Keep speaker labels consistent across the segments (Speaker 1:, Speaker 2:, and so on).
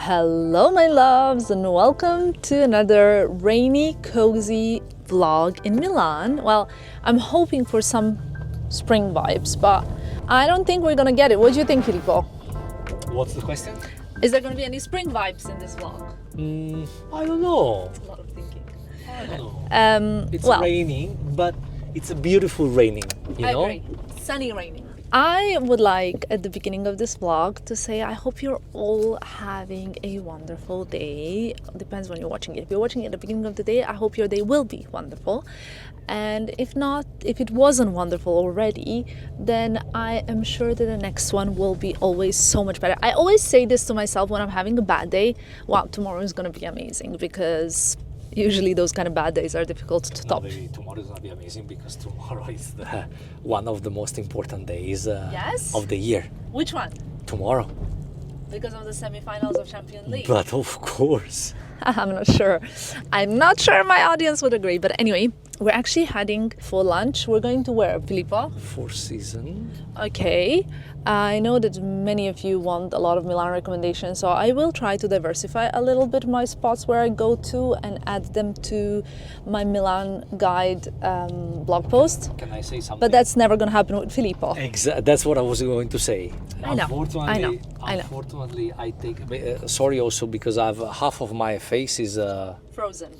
Speaker 1: Hello my loves and welcome to another rainy, cozy vlog in Milan. Well, I'm hoping for some spring vibes, but I don't think we're gonna get it. What do you think, Filippo?
Speaker 2: What's the question?
Speaker 1: Is there gonna be any spring vibes in this vlog?
Speaker 2: I don't know.
Speaker 1: A lot of thinking.
Speaker 2: I don't know. It's raining, but it's a beautiful raining,
Speaker 1: I agree. Sunny raining. I would like at the beginning of this vlog to say I hope you're all having a wonderful day. Depends when you're watching it. If you're watching it at the beginning of the day, I hope your day will be wonderful. And if not, if it wasn't wonderful already, then I am sure that the next one will be always so much better. I always say this to myself when I'm having a bad day. Wow, tomorrow is going to be amazing, because usually those kind of bad days are difficult to top.
Speaker 2: Maybe tomorrow is going to be amazing because tomorrow is one of the most important days of the year.
Speaker 1: Which one?
Speaker 2: Tomorrow.
Speaker 1: Because of the semi-finals of Champions League.
Speaker 2: But of course.
Speaker 1: I'm not sure. I'm not sure my audience would agree. But anyway, we're actually heading for lunch. We're going to where, Filippo?
Speaker 2: Four Seasons.
Speaker 1: Okay. I know that many of you want a lot of Milan recommendations, so I will try to diversify a little bit my spots where I go to and add them to my Milan guide blog post.
Speaker 2: Can I say something?
Speaker 1: But that's never going to happen with Filippo.
Speaker 2: Exactly. That's what I was going to say.
Speaker 1: I know.
Speaker 2: Unfortunately, I take. Sorry, also because I have half of my face is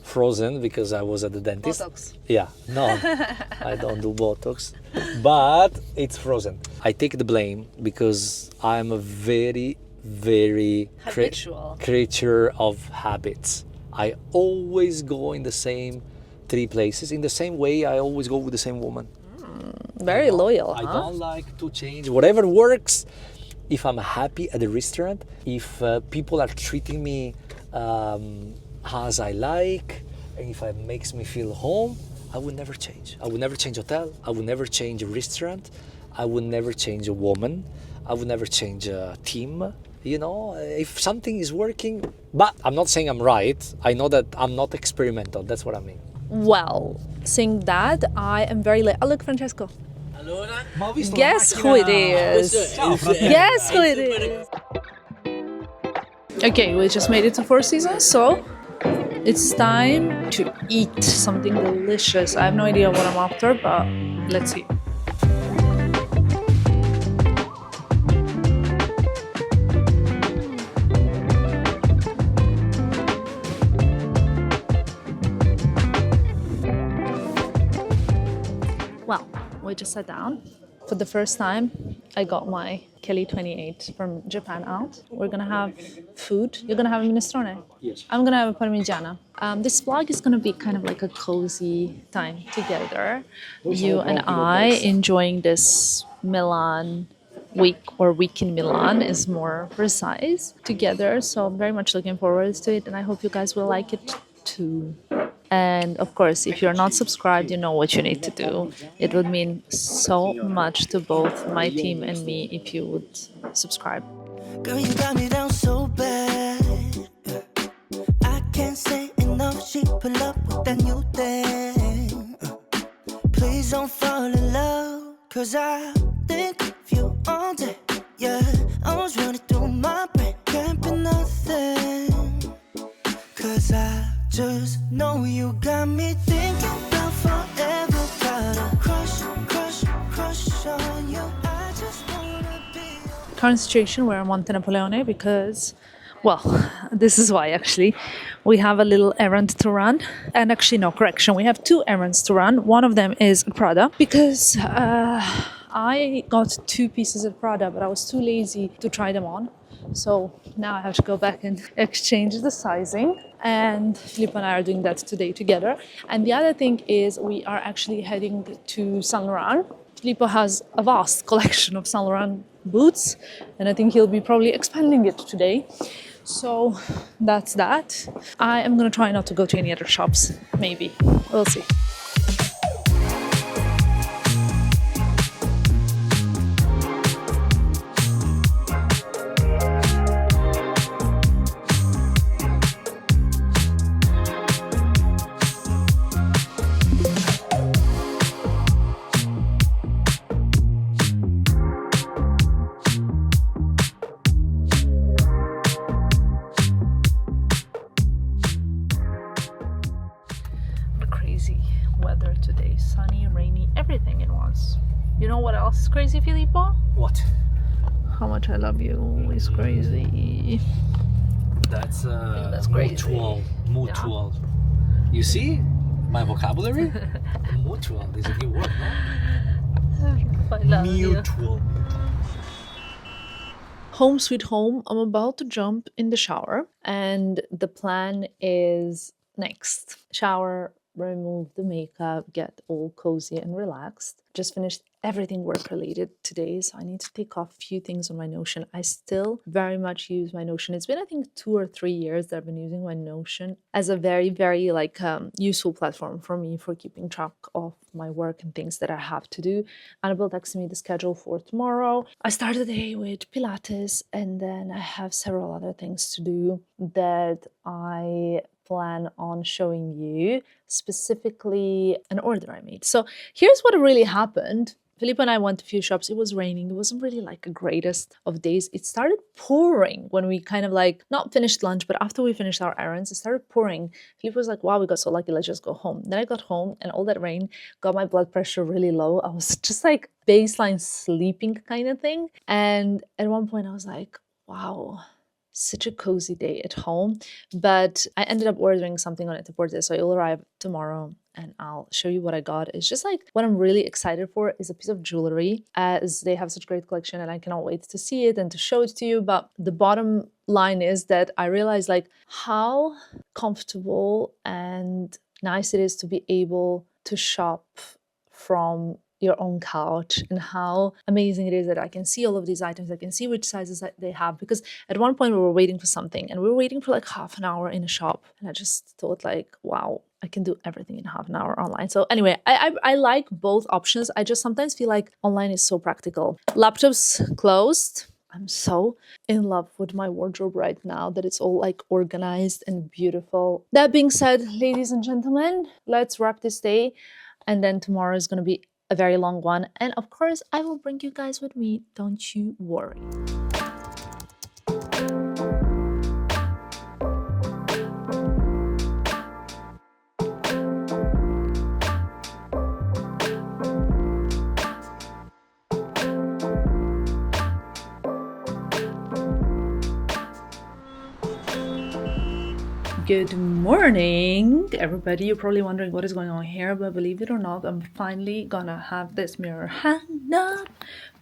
Speaker 2: frozen because I was at the dentist.
Speaker 1: Botox.
Speaker 2: Yeah, no, I don't do Botox, but it's frozen. I take the blame because I'm a very
Speaker 1: habitual
Speaker 2: creature of habits. I always go in the same three places. In the same way, I always go with the same woman.
Speaker 1: Very loyal,
Speaker 2: I don't like to change. Whatever works. If I'm happy at the restaurant, if people are treating me as I like, and if it makes me feel home, I would never change. I would never change hotel. I would never change a restaurant. I would never change a woman. I would never change a team. You know, if something is working, but I'm not saying I'm right. I know that I'm not experimental. That's what I mean.
Speaker 1: Well, saying that, I am very late. Oh, look, Francesco. Guess who it is. Guess who it is. Okay, we just made it to Four Seasons, so it's time to eat something delicious. I have no idea what I'm after, but let's see. Well, we just sat down. For the first time, I got my Kelly 28 from Japan out. We're gonna have food. You're gonna have a minestrone?
Speaker 2: Yes.
Speaker 1: I'm gonna have a parmigiana. This vlog is gonna be kind of like a cozy time together. You and I enjoying this Milan week, or week in Milan is more precise, together. So I'm very much looking forward to it, and I hope you guys will like it too. And of course, if you're not subscribed, you know what you need to do. It would mean so much to both my team and me if you would subscribe.
Speaker 3: Girl, you got me down so bad. I can't say enough. She pull up with that new thing. Please don't fall in love, 'cause I think of you all day. Yeah, I was running through my brain. Can't be nothing, 'cause I just know you got me thinking about forever. Got a crush on you. I just wanna be.
Speaker 1: Current situation where I'm Monte Napoleone because, well, this is why actually. We have a little errand to run. And actually, no, correction. We have two errands to run. One of them is Prada because I got two pieces of Prada, but I was too lazy to try them on. So now I have to go back and exchange the sizing. And Filippo and I are doing that today together. And the other thing is we are actually heading to Saint Laurent. Filippo has a vast collection of Saint Laurent boots, and I think he'll be probably expanding it today. So that's that. I am gonna try not to go to any other shops, maybe. We'll see. You know what else is crazy, Filippo?
Speaker 2: What?
Speaker 1: How much I love you is crazy.
Speaker 2: That's
Speaker 1: that's crazy.
Speaker 2: Mutual. You see my vocabulary? Mutual is a new word, no?
Speaker 1: I love you.
Speaker 2: Mutual.
Speaker 1: Home sweet home. I'm about to jump in the shower, and the plan is next shower, remove the makeup, get all cozy and relaxed. Just finished everything work related today, so I need to take off a few things on my Notion. I still very much use my Notion. It's been, I think, 2 or 3 years that I've been using my Notion as a very, very useful platform for me for keeping track of my work and things that I have to do. Annabelle texted me the schedule for tomorrow. I started the day with Pilates, and then I have several other things to do that I plan on showing you, specifically an order I made. So here's what really happened. Filippo and I went to a few shops. It was raining. It wasn't really like the greatest of days. It started pouring when we kind of like not finished lunch, but after we finished our errands, it started pouring. Filippo was like, wow, we got so lucky. Let's just go home. Then I got home and all that rain got my blood pressure really low. I was just like baseline sleeping kind of thing. And at one point I was like, wow, such a cozy day at home. But I ended up ordering something on Net-a-Porter, so it will arrive tomorrow and I'll show you what I got. It's just like what I'm really excited for is a piece of jewelry, as they have such great collection and I cannot wait to see it and to show it to you. But the bottom line is that I realized like how comfortable and nice it is to be able to shop from your own couch, and how amazing it is that I can see all of these items. I can see which sizes that they have, because at one point we were waiting for something and we were waiting for like half an hour in a shop, and I just thought like, wow, I can do everything in half an hour online. So anyway, I like both options. I just sometimes feel like online is so practical. Laptop's closed. I'm so in love with my wardrobe right now that it's all like organized and beautiful. That being said, ladies and gentlemen, let's wrap this day, and then tomorrow is going to be a very long one. And of course, I will bring you guys with me. Don't you worry. Good morning, everybody. You're probably wondering what is going on here, but believe it or not, I'm finally gonna have this mirror hang up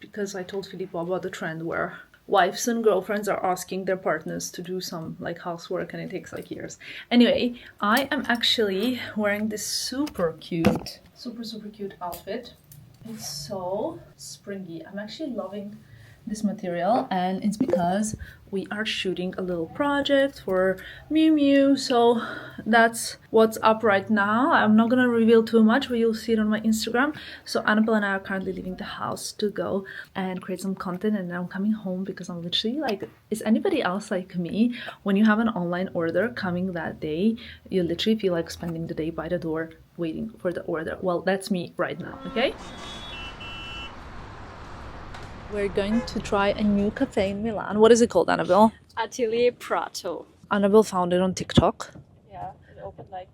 Speaker 1: because I told Filippo about the trend where wives and girlfriends are asking their partners to do some like housework and it takes like years. Anyway, I am actually wearing this super cute outfit. It's so springy. I'm actually loving this material, and it's because we are shooting a little project for Miu Miu, so that's what's up right now. I'm not gonna reveal too much, but you'll see it on my Instagram. So Annabelle and I are currently leaving the house to go and create some content, and then I'm coming home because I'm literally like, is anybody else like me? When you have an online order coming that day, you literally feel like spending the day by the door waiting for the order. Well, that's me right now, okay? We're going to try a new cafe in Milan. What is it called, Annabelle?
Speaker 4: Atelier Prato.
Speaker 1: Annabelle found it on TikTok
Speaker 4: Yeah, it opened like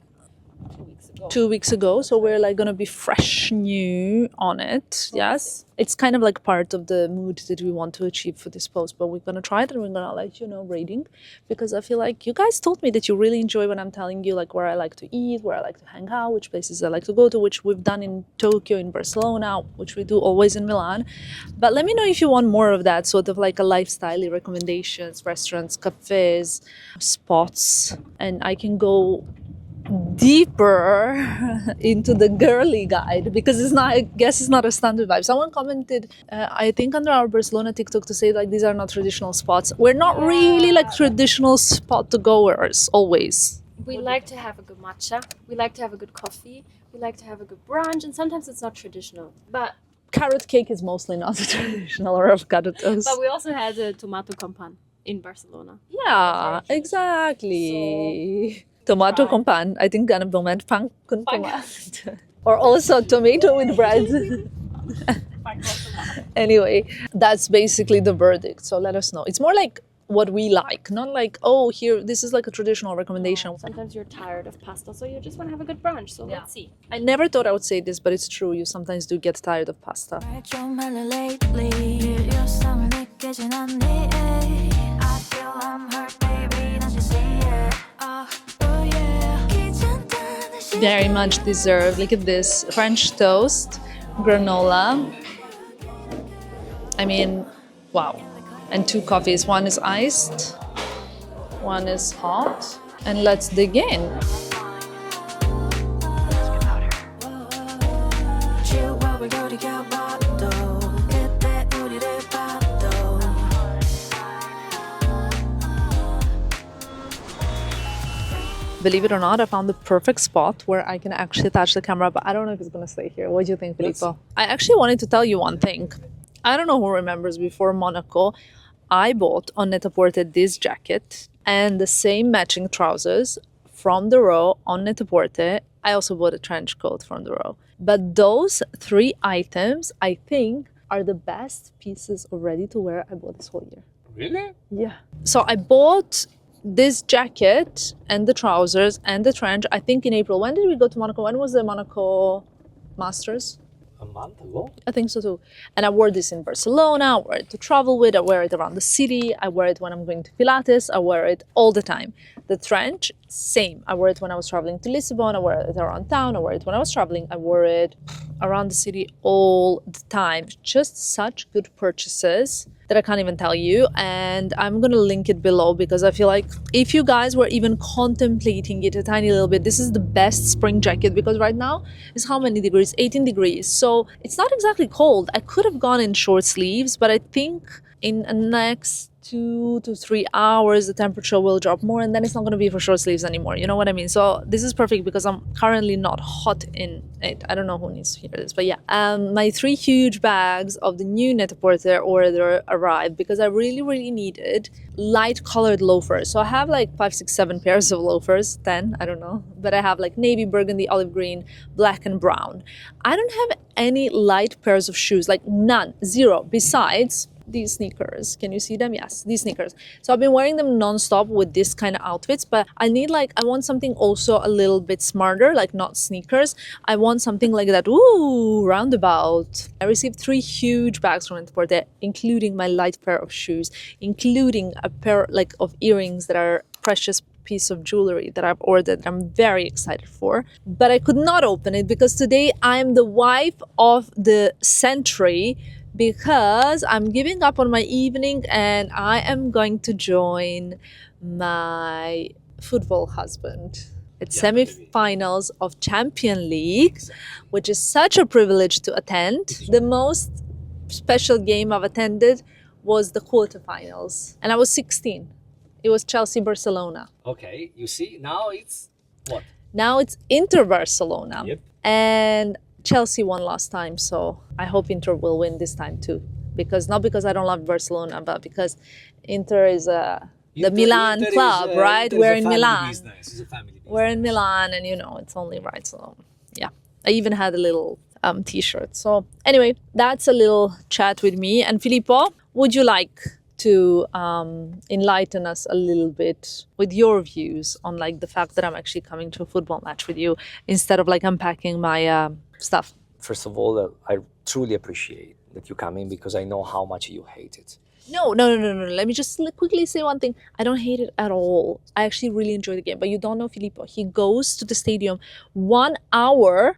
Speaker 4: 2 weeks ago.
Speaker 1: 2 weeks ago, so we're like gonna be fresh new on it. Yes, it's kind of like part of the mood that we want to achieve for this post, but we're gonna try it and we're gonna let you know rating, because I feel like you guys told me that you really enjoy when I'm telling you like where I like to eat, where I like to hang out, which places I like to go to, which we've done in Tokyo, in Barcelona, which we do always in Milan. But let me know if you want more of that, sort of like a lifestyle recommendations, restaurants, cafes, spots, and I can go deeper into the girly guide, because it's not, I guess it's not a standard vibe. Someone commented I think under our Barcelona TikTok to say like these are not traditional spots. We're not really like traditional spot to goers always.
Speaker 4: We like to have a good matcha. We like to have a good coffee. We like to have a good brunch, and sometimes it's not traditional. But
Speaker 1: Carrot cake is mostly not traditional, or avocado toast.
Speaker 4: we also had a tomato compan in Barcelona.
Speaker 1: Yeah, exactly. Tomato con pan. I think Annabelle meant pan con tomato. Or also tomato with bread. Anyway, that's basically the verdict. So let us know. It's more like what we like, not like, oh, here, this is like a traditional recommendation.
Speaker 4: Sometimes you're tired of pasta, so you just want to have a good brunch. So let's see.
Speaker 1: I never thought I would say this, but it's true. You sometimes do get tired of pasta.
Speaker 3: 좀 할래 lately 일상을 느끼진 않니 I feel I'm hurt baby 다시 say it oh yeah 귀찮다는 시
Speaker 1: Very much deserved. Look at this. French toast, granola. I mean, wow. And 2 coffees. One is iced, one is hot. And let's dig in.
Speaker 3: 추억을 돌이켜봐도 그때 우리를 봐도
Speaker 1: Believe it or not, I found the perfect spot where I can actually touch the camera, but I don't know if it's gonna stay here. What do you think, Filippo? I actually wanted to tell you one thing. I don't know who remembers before Monaco, I bought on Net-a-Porter this jacket and the same matching trousers from the row on Net-a-Porter. I also bought a trench coat from the row. But those 3 items, I think, are the best pieces of ready-to-wear I bought this whole year.
Speaker 2: Really?
Speaker 1: Yeah. So I bought this jacket and the trousers and the trench, I think in April. When did we go to Monaco? When was the Monaco Masters?
Speaker 2: A month ago?
Speaker 1: I think so too. And I wore this in Barcelona, I wear it to travel with, I wear it around the city, I wear it when I'm going to Pilates, I wear it all the time. The trench, same. I wore it when I was traveling to Lisbon, I wear it around town, I wear it when I was traveling, I wore it around the city all the time. Just such good purchases that I can't even tell you. And I'm gonna link it below because I feel like if you guys were even contemplating it a tiny little bit, this is the best spring jacket because right now is how many degrees? 18 degrees. So it's not exactly cold. I could have gone in short sleeves, but I think in the next 2 to 3 hours the temperature will drop more and then it's not going to be for short sleeves anymore, you know what I mean? So this is perfect because I'm currently not hot in it. I don't know who needs to hear this, but yeah, my 3 huge bags of the new Net-a-Porter order arrived because I really needed light colored loafers. So I have like 5, 6, 7 pairs of loafers, 10, I don't know, but I have like navy, burgundy, olive green, black and brown. I don't have any light pairs of shoes, like none, 0, besides these sneakers. Can you see them? Yes, these sneakers. So I've been wearing them non-stop with this kind of outfits, but I want something also a little bit smarter, like not sneakers. I want something like that. Ooh, roundabout. I received 3 huge bags from Net-a-Porter, including my light pair of shoes, including a pair like of earrings that are precious piece of jewelry that I've ordered. I'm very excited for, but I could not open it because today I'm the wife of the century because I'm giving up on my evening and I am going to join my football husband at semi-finals of Champions League, which is such a privilege to attend. The most special game I've attended was the quarterfinals and I was 16. It was Chelsea-Barcelona.
Speaker 2: Okay, you see, now it's what?
Speaker 1: Now it's Inter-Barcelona.
Speaker 2: Yep.
Speaker 1: And Chelsea won last time, so I hope Inter will win this time too. Not because I don't love Barcelona, but because Inter is the Milan club, right? We're in Milan.
Speaker 2: It's a family business.
Speaker 1: We're in Milan, and it's only right. So yeah, I even had a little t-shirt. So anyway, that's a little chat with me. And Filippo, would you like to enlighten us a little bit with your views on like the fact that I'm actually coming to a football match with you instead of like unpacking my stuff?
Speaker 2: First of all, I truly appreciate that you come in because I know how much you hate it.
Speaker 1: No. Let me just quickly say one thing. I don't hate it at all. I actually really enjoy the game. But you don't know Filippo. He goes to the stadium 1 hour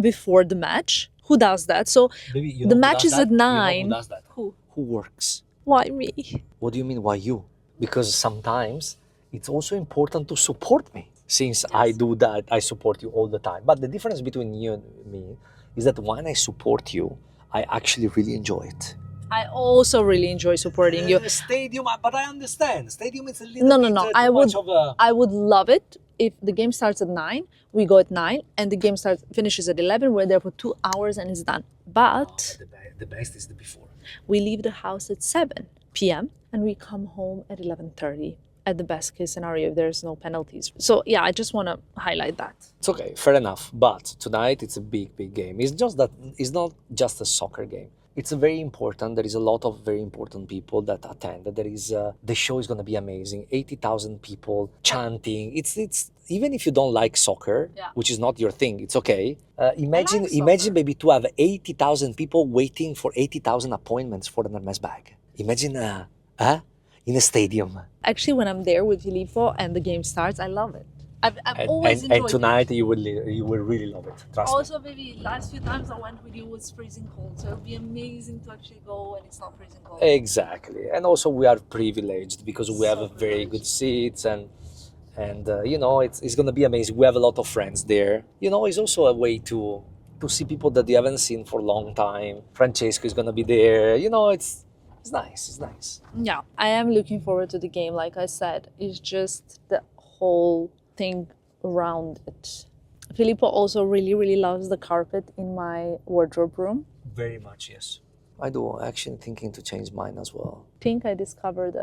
Speaker 1: before the match. Who does that? So the match is at 9.
Speaker 2: Who does that?
Speaker 1: Who
Speaker 2: works?
Speaker 1: Why me?
Speaker 2: What do you mean, why you? Because sometimes it's also important to support me. Since I do that, I support you all the time. But the difference between you and me is that when I support you, I actually really enjoy it.
Speaker 1: I also really enjoy supporting you.
Speaker 2: Stadium, but I understand. Stadium is a little bit
Speaker 1: No.
Speaker 2: too
Speaker 1: I would love it if the game starts at 9, we go at 9, and the game finishes at 11. We're there for 2 hours and it's done. But
Speaker 2: the best is the before.
Speaker 1: We leave the house at 7 p.m. and we come home at 11:30. At the best case scenario, if there's no penalties. So yeah, I just want to highlight that.
Speaker 2: It's okay, fair enough. But tonight it's a big game. It's just that it's not just a soccer game. It's very important. There is a lot of very important people that attend. There is the show is going to be amazing. 80,000 people chanting. It's even if you don't like soccer, which is not your thing, it's okay. Imagine maybe to have 80,000 people waiting for 80,000 appointments for an Hermes bag. Imagine in a stadium.
Speaker 1: Actually, when I'm there with Filippo and the game starts, I love it. I've always enjoyed
Speaker 2: and tonight you will really love it. Trust me.
Speaker 1: Also, maybe last few times I went with you was freezing cold, so it'll be amazing to actually go and it's not freezing cold.
Speaker 2: Exactly, and also we are privileged because we have a very good seats and you know it's gonna be amazing. We have a lot of friends there. You know, it's also a way to see people that you haven't seen for a long time. Francesco is gonna be there. You know, it's nice. It's nice.
Speaker 1: Yeah, I am looking forward to the game. Like I said, it's just the whole thing around it. Filippo also really loves the carpet in my wardrobe room.
Speaker 2: Very much, yes. I do actually thinking to change mine as well.
Speaker 1: I think I discovered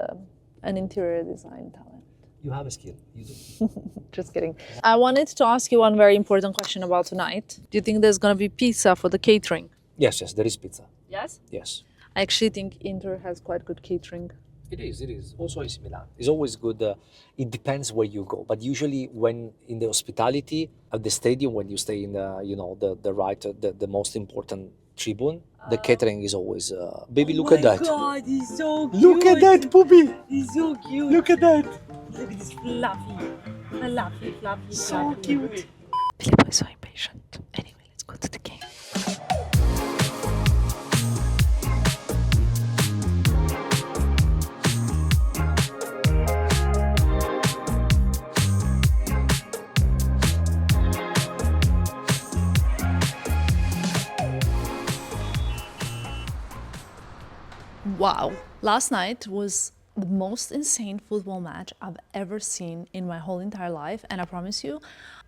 Speaker 1: an interior design talent.
Speaker 2: You have a skill. You do.
Speaker 1: Just kidding. I wanted to ask you one very important question about tonight. Do you think there's gonna be pizza for the catering?
Speaker 2: Yes, there is pizza.
Speaker 1: Yes?
Speaker 2: Yes.
Speaker 1: I actually think Inter has quite good catering.
Speaker 2: It is. Also AC Milan. It's always good. It depends where you go. But usually when in the hospitality at the stadium, when you stay in the most important tribune, the catering is always, baby, look at that.
Speaker 1: Oh my God, he's so cute.
Speaker 2: Look at that, Poopy.
Speaker 1: He's so cute.
Speaker 2: Look at that.
Speaker 1: Look at this fluffy.
Speaker 2: So cute.
Speaker 1: Filippo is so impatient. Anyway, let's go to the game. Wow. Last night was the most insane football match I've ever seen in my whole entire life. And I promise you,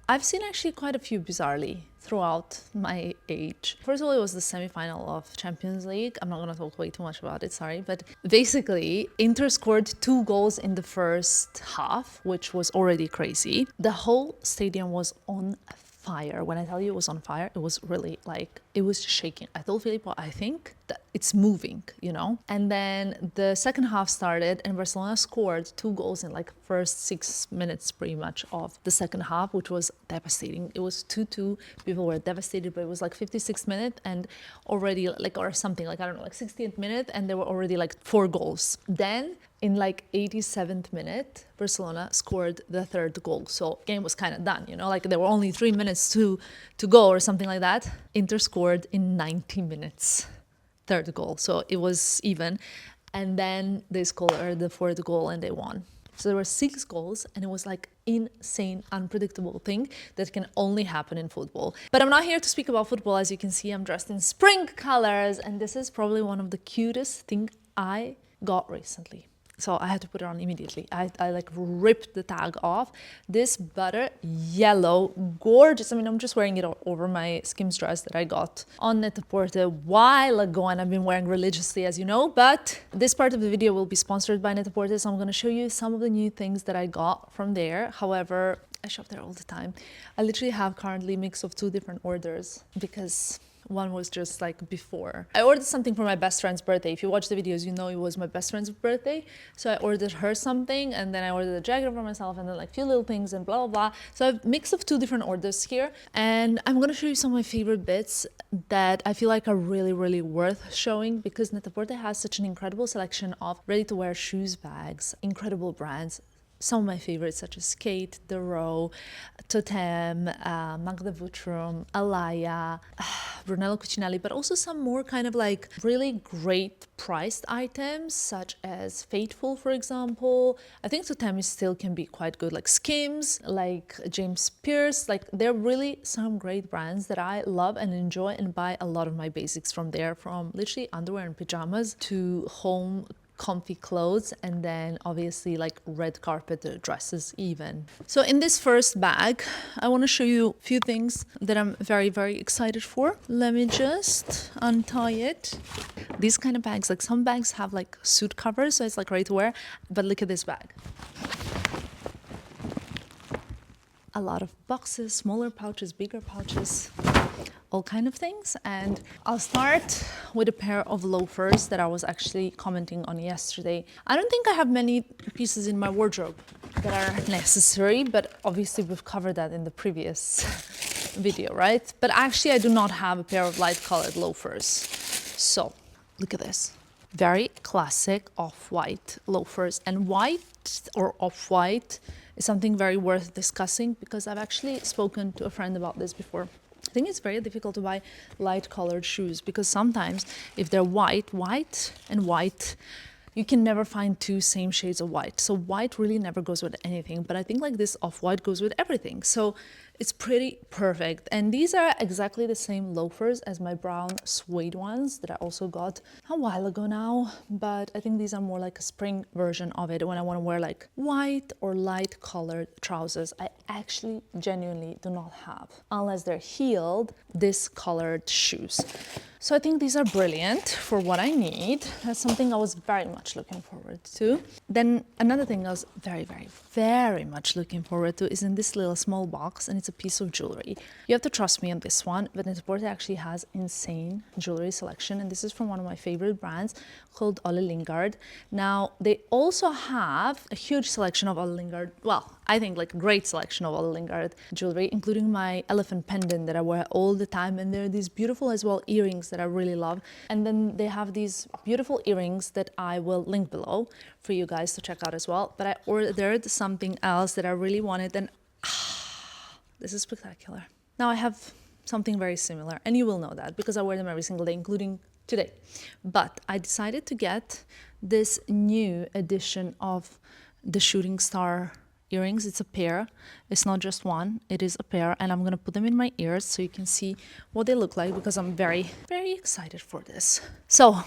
Speaker 1: I've seen actually quite a few bizarrely throughout my age. First of all, it was the semi-final of Champions League. I'm not going to talk way too much about it, sorry. But basically, Inter scored 2 goals in the first half, which was already crazy. The whole stadium was on fire. When I tell you it was on fire, it was really like, it was shaking. I told Filippo, I think that it's moving, you know? And then the second half started and Barcelona scored 2 goals in like first 6 minutes pretty much of the second half, which was devastating. It was 2-2. People were devastated, but it was like 56th minute and already like, or something like, I don't know, like 60th minute, and there were already like 4 goals. Then in like 87th minute, Barcelona scored the 3rd goal. So game was kind of done, you know, like there were only 3 minutes to go or something like that. Inter scored in 90 minutes, 3rd goal. So it was even. And then they scored the 4th goal and they won. So there were 6 goals and it was like insane, unpredictable thing that can only happen in football. But I'm not here to speak about football. As you can see, I'm dressed in spring colors and this is probably one of the cutest things I got recently. So I had to put it on immediately. I like ripped the tag off. This butter yellow, gorgeous. I mean, I'm just wearing it over my Skims dress that I got on Net-a-Porter a while ago and I've been wearing religiously, as you know. But this part of the video will be sponsored by Net-a-Porter, so I'm going to show you some of the new things that I got from there. However, I shop there all the time. I literally have currently a mix of 2 different orders because one was just like before. I ordered something for my best friend's birthday. If you watch the videos, you know it was my best friend's birthday. So I ordered her something and then I ordered a jacket for myself and then like a few little things and blah, blah, blah. So I have a mix of 2 different orders here. And I'm gonna show you some of my favorite bits that I feel like are really worth showing because Net-a-Porter has such an incredible selection of ready-to-wear shoes, bags, incredible brands. Some of my favorites such as Kate, The Row, Totem, Magda Vutrum, Alaya, Brunello Cucinelli, but also some more kind of like really great priced items such as Faithful, for example. I think Totem still can be quite good, like Skims, like James Pierce. Like they're really some great brands that I love and enjoy and buy a lot of my basics from there, from literally underwear and pajamas to home comfy clothes and then obviously like red carpet dresses even. So in this first bag, I want to show you a few things that I'm very excited for. Let me just untie it. These kind of bags, like some bags have like suit covers, so it's like ready to wear, but look at this bag. A lot of boxes, smaller pouches, bigger pouches. all kind of things. And I'll start with a pair of loafers that I was actually commenting on yesterday. I don't think I have many pieces in my wardrobe that are necessary, but obviously we've covered that in the previous video, right? But actually I do not have a pair of light colored loafers. So look at this. Very classic off-white loafers, and white or off-white is something very worth discussing because I've actually spoken to a friend about this before. I think it's very difficult to buy light colored shoes because sometimes if they're white and white, you can never find two same shades of white. So white really never goes with anything, but I think like this off-white goes with everything. So it's pretty perfect. And these are exactly the same loafers as my brown suede ones that I also got a while ago now. But I think these are more like a spring version of it when I want to wear like white or light colored trousers. I actually genuinely do not have, unless they're heeled, this colored shoes. So I think these are brilliant for what I need. That's something I was very much looking forward to. Then another thing I was very much looking forward to is in this little small box, and it's a piece of jewelry. You have to trust me on this one, but Net-a-Porter actually has insane jewelry selection, and this is from one of my favorite brands called Ole Lingard. Now, they also have a huge selection of Ole Lingard, well, I think like a great selection of Ole Lingard jewelry, including my elephant pendant that I wear all the time, and there are these beautiful as well earrings that I really love. And then they have these beautiful earrings that I will link below for you guys to check out as well. But I ordered something else that I really wanted, and this is spectacular. Now I have something very similar, and you will know that because I wear them every single day, including today. But I decided to get this new edition of the shooting star earrings. It's a pair. It's not just one, it is a pair, and I'm gonna put them in my ears so you can see what they look like because I'm very excited for this. So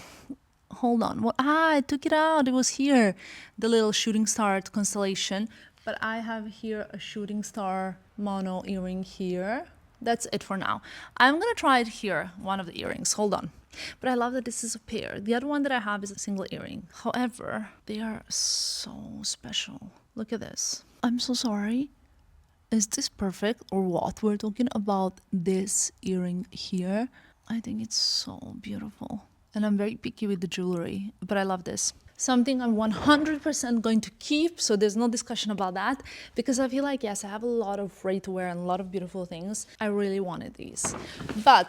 Speaker 1: hold on. I took it out. It was here, the little shooting star constellation. But I have here a shooting star mono earring here. That's it for now. I'm gonna try it here, one of the earrings. Hold on. But I love that this is a pair. The other one that I have is a single earring. However, they are so special. Look at this. I'm so sorry. Is this perfect or what? We're talking about this earring here. I think it's so beautiful. And I'm very picky with the jewelry, but I love this. Something I'm 100% going to keep, so there's no discussion about that, because I feel like, yes, I have a lot of ready to wear and a lot of beautiful things. I really wanted these. But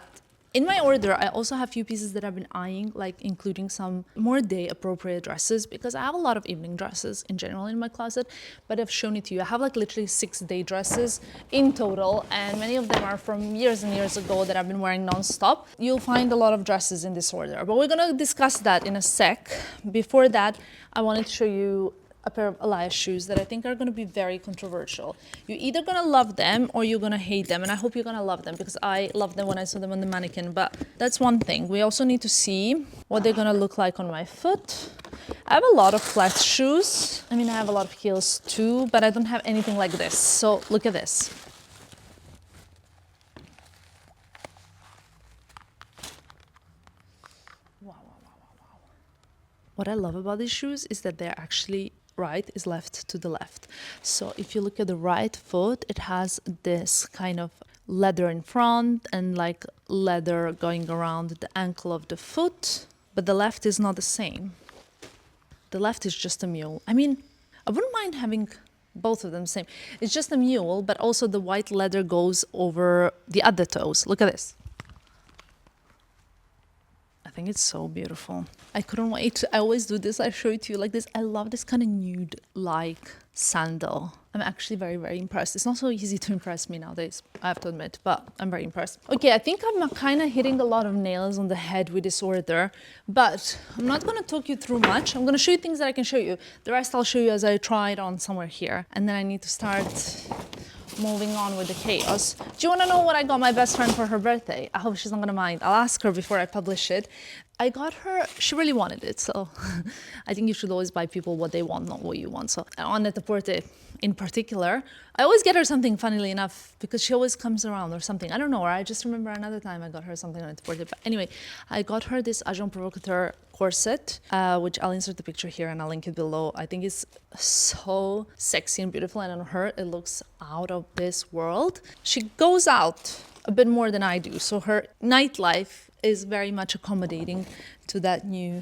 Speaker 1: in my order, I also have a few pieces that I've been eyeing, like including some more day-appropriate dresses, because I have a lot of evening dresses in general in my closet, but I've shown it to you. I have like literally 6 day dresses in total, and many of them are from years and years ago that I've been wearing non-stop. You'll find a lot of dresses in this order, but we're gonna discuss that in a sec. Before that, I wanted to show you a pair of Elias shoes that I think are going to be very controversial. You're either going to love them or you're going to hate them, and I hope you're going to love them because I loved them when I saw them on the mannequin. But that's one thing. We also need to see what they're going to look like on my foot. I have a lot of flat shoes. I mean, I have a lot of heels too, but I don't have anything like this. So look at this. Wow. What I love about these shoes is that they're actually right is left to the left. So if you look at the right foot, it has this kind of leather in front and like leather going around the ankle of the foot, but the left is not the same. The left is just a mule. I mean, I wouldn't mind having both of them same. It's just a mule, but also the white leather goes over the other toes. Look at this. I think it's so beautiful. I couldn't wait. I always do this. I show it to you like this. I love this kind of nude-like sandal. I'm actually very impressed. It's not so easy to impress me nowadays, I have to admit, but I'm very impressed. Okay, I think I'm kind of hitting a lot of nails on the head with this order, but I'm not going to talk you through much. I'm going to show you things that I can show you. The rest I'll show you as I try it on somewhere here. And then I need to start moving on with the chaos. Do you want to know what I got my best friend for her birthday? I hope she's not gonna mind. I'll ask her before I publish it. I got her, she really wanted it, so I think you should always buy people what they want, not what you want. So on Net-a-Porter in particular, I always get her something, funnily enough, because she always comes around or something. I don't know, or I just remember another time I got her something on Net-a-Porter. But anyway, I got her this Agent Provocateur corset, which I'll insert the picture here and I'll link it below. I think it's so sexy and beautiful, and on her it looks out of this world. She goes out a bit more than I do. So her nightlife is very much accommodating to that new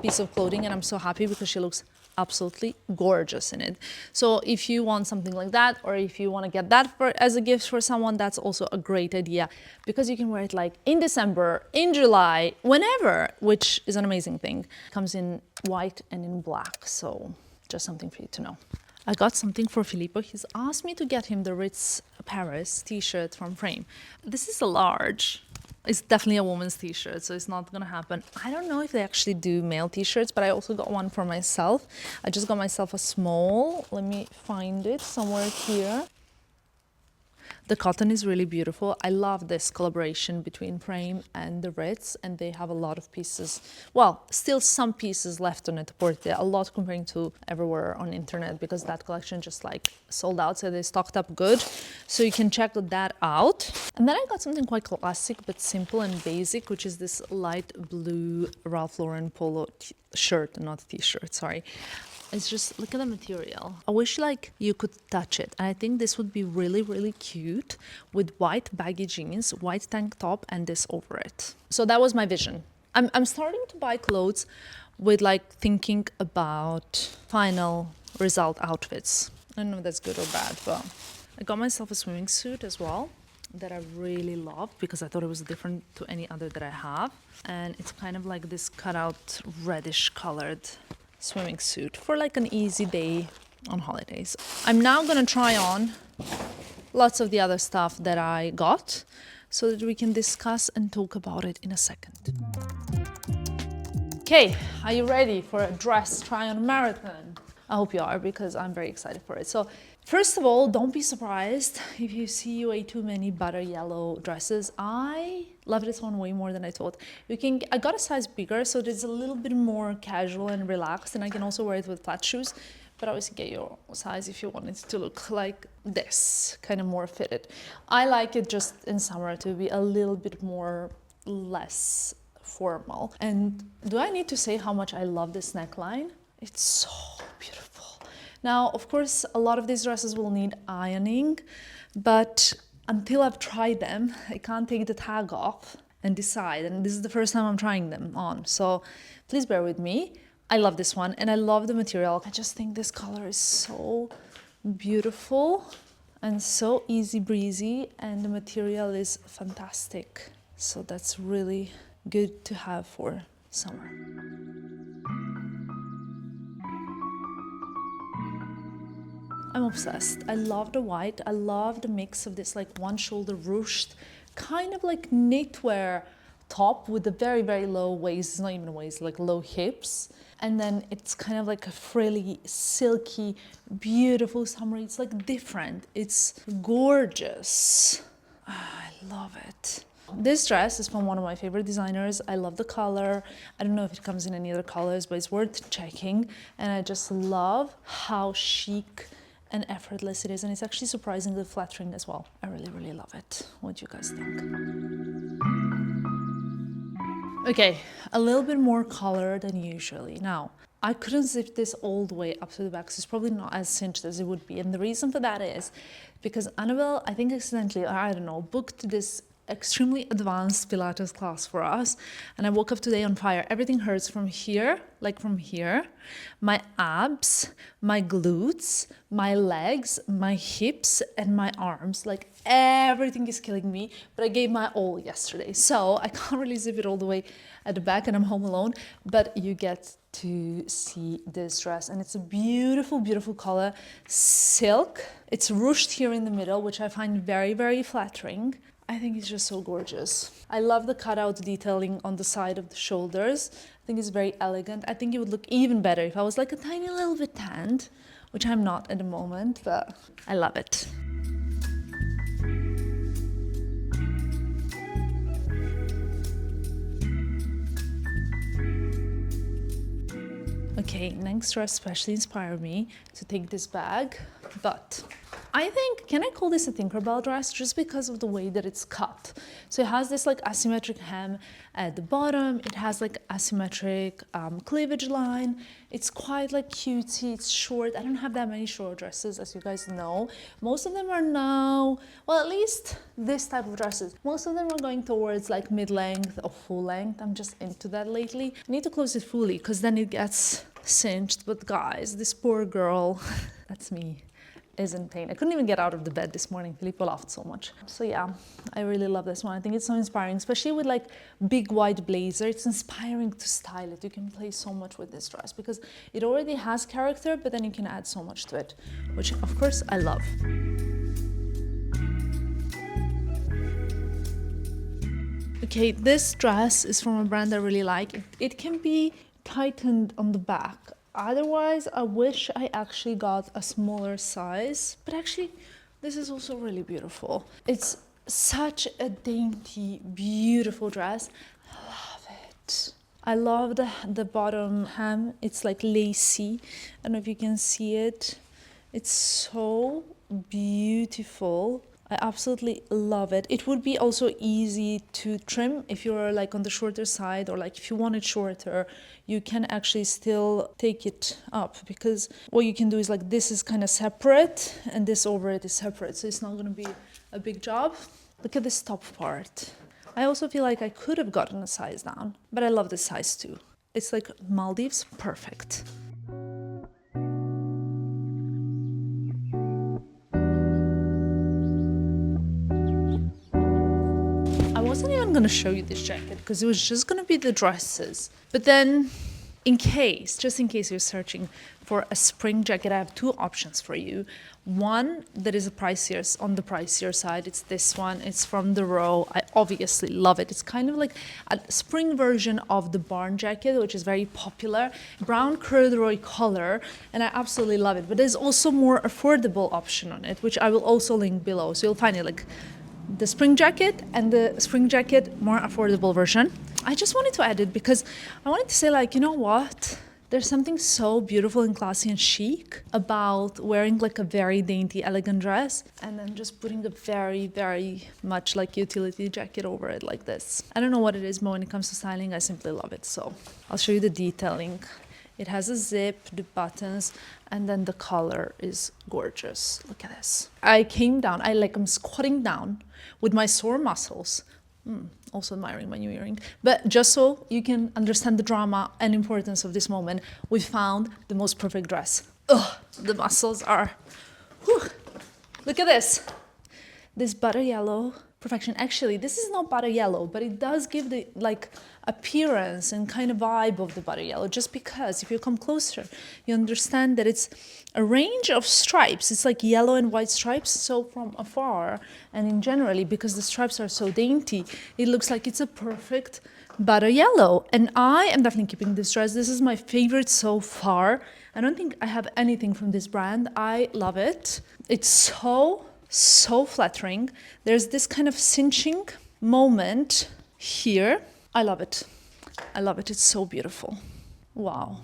Speaker 1: piece of clothing, and I'm so happy because she looks absolutely gorgeous in it. So if you want something like that, or if you want to get that as a gift for someone, that's also a great idea, because you can wear it like in December, in July, whenever, which is an amazing thing. It comes in white and in black, so just something for you to know. I got something for Filippo. He's asked me to get him the Ritz Paris t-shirt from Frame. This is a large. It's definitely a woman's t-shirt, so it's not gonna happen. I don't know if they actually do male t-shirts, but I also got one for myself. I just got myself a small. Let me find it somewhere here. The cotton is really beautiful. I love this collaboration between Frame and the Ritz, and they have a lot of pieces. Well, still some pieces left on Net-a-Porter, a lot comparing to everywhere on internet, because that collection just like sold out, so they stocked up good. So you can check that out. And then I got something quite classic but simple and basic, which is this light blue Ralph Lauren polo shirt, not t-shirt, sorry. It's just, look at the material. I wish like you could touch it. And I think this would be really, really cute with white baggy jeans, white tank top, and this over it. So that was my vision. I'm starting to buy clothes with like thinking about final result outfits. I don't know if that's good or bad, but I got myself a swimming suit as well that I really love because I thought it was different to any other that I have. And it's kind of like this cutout reddish colored swimming suit for like an easy day on holidays. I'm now gonna try on lots of the other stuff that I got so that we can discuss and talk about it in a second. Okay, are you ready for a dress try on marathon? I hope you are, because I'm very excited for it. So first of all, don't be surprised if you see way too many butter yellow dresses. I love this one way more than I thought. I got a size bigger, so it's a little bit more casual and relaxed, and I can also wear it with flat shoes. But obviously get your size if you want it to look like this, kind of more fitted. I like it just in summer to be a little bit more less formal. And do I need to say how much I love this neckline? It's so beautiful. Now, of course, a lot of these dresses will need ironing, but until I've tried them, I can't take the tag off and decide. And this is the first time I'm trying them on. So please bear with me. I love this one and I love the material. I just think this color is so beautiful and so easy breezy, and the material is fantastic. So that's really good to have for summer. I'm obsessed. I love the white. I love the mix of this like one shoulder ruched, kind of like knitwear top with a very, very low waist. It's not even a waist, like low hips. And then it's kind of like a frilly, silky, beautiful summer. It's like different. It's gorgeous. I love it. This dress is from one of my favorite designers. I love the color. I don't know if it comes in any other colors, but it's worth checking. And I just love how chic and effortless it is, and it's actually surprisingly flattering as well. I really, really love it. What do you guys think? Okay, a little bit more color than usually. Now, I couldn't zip this all the way up to the back, so it's probably not as cinched as it would be. And the reason for that is because Annabelle, I think accidentally, or I don't know, booked this extremely advanced Pilates class for us, and I woke up today on fire. Everything hurts from here, like from here, my abs, my glutes, my legs, my hips, and my arms. Like everything is killing me, but I gave my all yesterday, so I can't really zip it all the way at the back, and I'm home alone, but you get to see this dress, and it's a beautiful, beautiful color, silk. It's ruched here in the middle, which I find very, very flattering. I think it's just so gorgeous. I love the cutout detailing on the side of the shoulders. I think it's very elegant. I think it would look even better if I was like a tiny little bit tanned, which I'm not at the moment, but I love it. Okay, next dress especially inspired me to take this bag, but I think, can I call this a Tinkerbell dress just because of the way that it's cut? So it has this like asymmetric hem at the bottom. It has like asymmetric cleavage line. It's quite like cutesy, it's short. I don't have that many short dresses, as you guys know. Most of them are now, well, at least this type of dresses. Most of them are going towards like mid-length or full length. I'm just into that lately. I need to close it fully because then it gets cinched. But guys, this poor girl, that's me, is in pain. I couldn't even get out of the bed this morning. Filippo laughed so much. So yeah, I really love this one. I think it's so inspiring, especially with like big white blazer. It's inspiring to style it. You can play so much with this dress because it already has character, but then you can add so much to it, which of course I love. Okay, this dress is from a brand I really like. It can be tightened on the back. Otherwise, I wish I actually got a smaller size, but actually, this is also really beautiful. It's such a dainty, beautiful dress. I love it. I love the bottom hem. It's like lacy. I don't know if you can see it. It's so beautiful. I absolutely love it. It would be also easy to trim if you're like on the shorter side, or like if you want it shorter, you can actually still take it up, because what you can do is like this is kind of separate and this over it is separate. So it's not going to be a big job. Look at this top part. I also feel like I could have gotten a size down, but I love this size too. It's like Maldives, perfect. I wasn't even gonna show you this jacket because it was just gonna be the dresses. But then, just in case you're searching for a spring jacket, I have two options for you. One that is on the pricier side. It's this one. It's from the Row. I obviously love it. It's kind of like a spring version of the barn jacket, which is very popular. Brown corduroy color, and I absolutely love it. But there's also more affordable option on it, which I will also link below. So you'll find it like the spring jacket and the spring jacket more affordable version. I just wanted to add it because I wanted to say, like, you know what? There's something so beautiful and classy and chic about wearing like a very dainty, elegant dress and then just putting a very, very much like utility jacket over it like this. I don't know what it is, but when it comes to styling, I simply love it. So I'll show you the detailing. It has a zip, the buttons, and then the color is gorgeous. Look at this. I'm squatting down with my sore muscles. Also admiring my new earring. But just so you can understand the drama and importance of this moment, we found the most perfect dress. Ugh, the muscles are, whew. Look at this. This butter yellow, perfection. Actually, this is not butter yellow, but it does give the like appearance and kind of vibe of the butter yellow, just because if you come closer, you understand that it's a range of stripes. It's like yellow and white stripes. So from afar and in generally, because the stripes are so dainty, it looks like it's a perfect butter yellow. And I am definitely keeping this dress. This is my favorite so far. I don't think I have anything from this brand. I love it. It's so flattering. There's this kind of cinching moment here. I love it. I love it. It's so beautiful. Wow.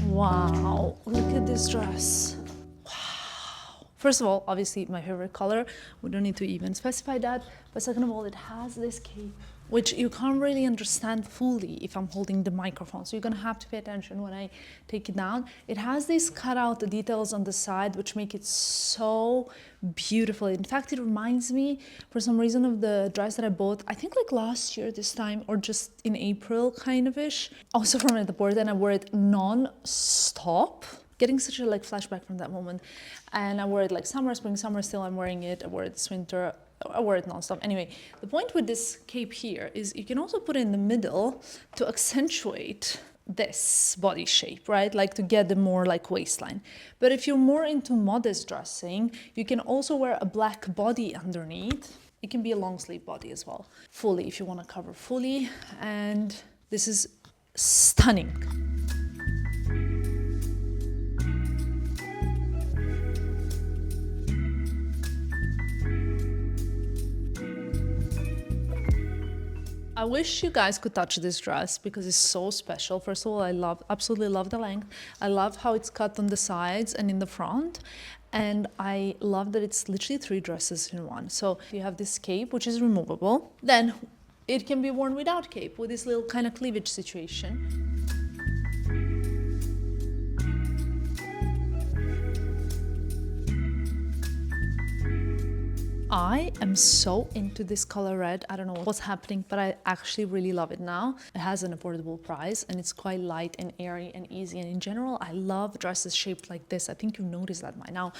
Speaker 1: Wow. Look at this dress. Wow. First of all, obviously my favorite color. We don't need to even specify that. But second of all, it has this cape, which you can't really understand fully if I'm holding the microphone. So you're gonna have to pay attention when I take it down. It has these cutout details on the side, which make it so beautiful. In fact, it reminds me, for some reason, of the dress that I bought, I think like last year this time, or just in April kind of ish. Also from at the board, and I wore it non-stop. Getting such a like flashback from that moment. And I wore it like summer, spring, summer, still I'm wearing it. I wore it this winter. I wear it non-stop. Anyway, the point with this cape here is you can also put it in the middle to accentuate this body shape, right? Like to get the more like waistline. But if you're more into modest dressing, you can also wear a black body underneath. It can be a long sleeve body as well. Fully, if you want to cover fully. And this is stunning. I I wish you guys could touch this dress because it's so special. First of all, absolutely love the length. I love how it's cut on the sides and in the front. And I love that it's literally 3 dresses in one. So you have this cape, which is removable. Then it can be worn without cape with this little kind of cleavage situation. I am so into this color red. I don't know what's happening, but I actually really love it now. It has an affordable price and it's quite light and airy and easy. And in general, I love dresses shaped like this. I think you've noticed that by now.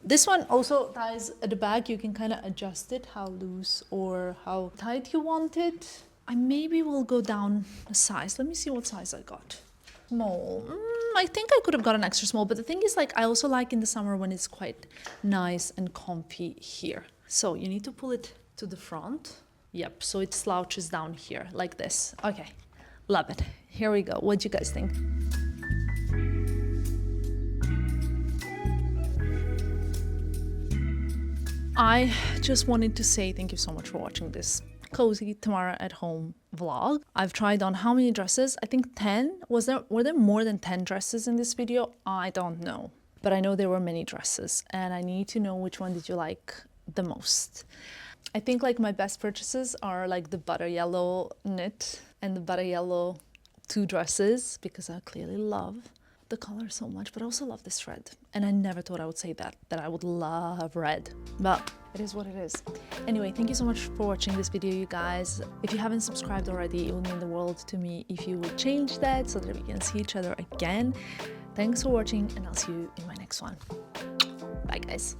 Speaker 1: This one also ties at the back. You can kind of adjust it how loose or how tight you want it. I maybe will go down a size. Let me see what size I got. Small. I think I could have got an extra small, but the thing is, like, I also like in the summer when it's quite nice and comfy here. So you need to pull it to the front. Yep, so it slouches down here like this. Okay, love it. Here we go. What do you guys think? I just wanted to say thank you so much for watching this Cozy Tamara at home vlog. I've tried on how many dresses? I think 10. Were there more than 10 dresses in this video? I don't know. But I know there were many dresses and I need to know which one did you like the most. I think like my best purchases are like the butter yellow knit and the butter yellow 2 dresses because I clearly love the color so much, but I also love this red. And I never thought I would say that I would love red, but it is what it is. Anyway, thank you so much for watching this video, you guys. If you haven't subscribed already, it would mean the world to me if you would change that so that we can see each other again. Thanks for watching and I'll see you in my next one. Bye guys.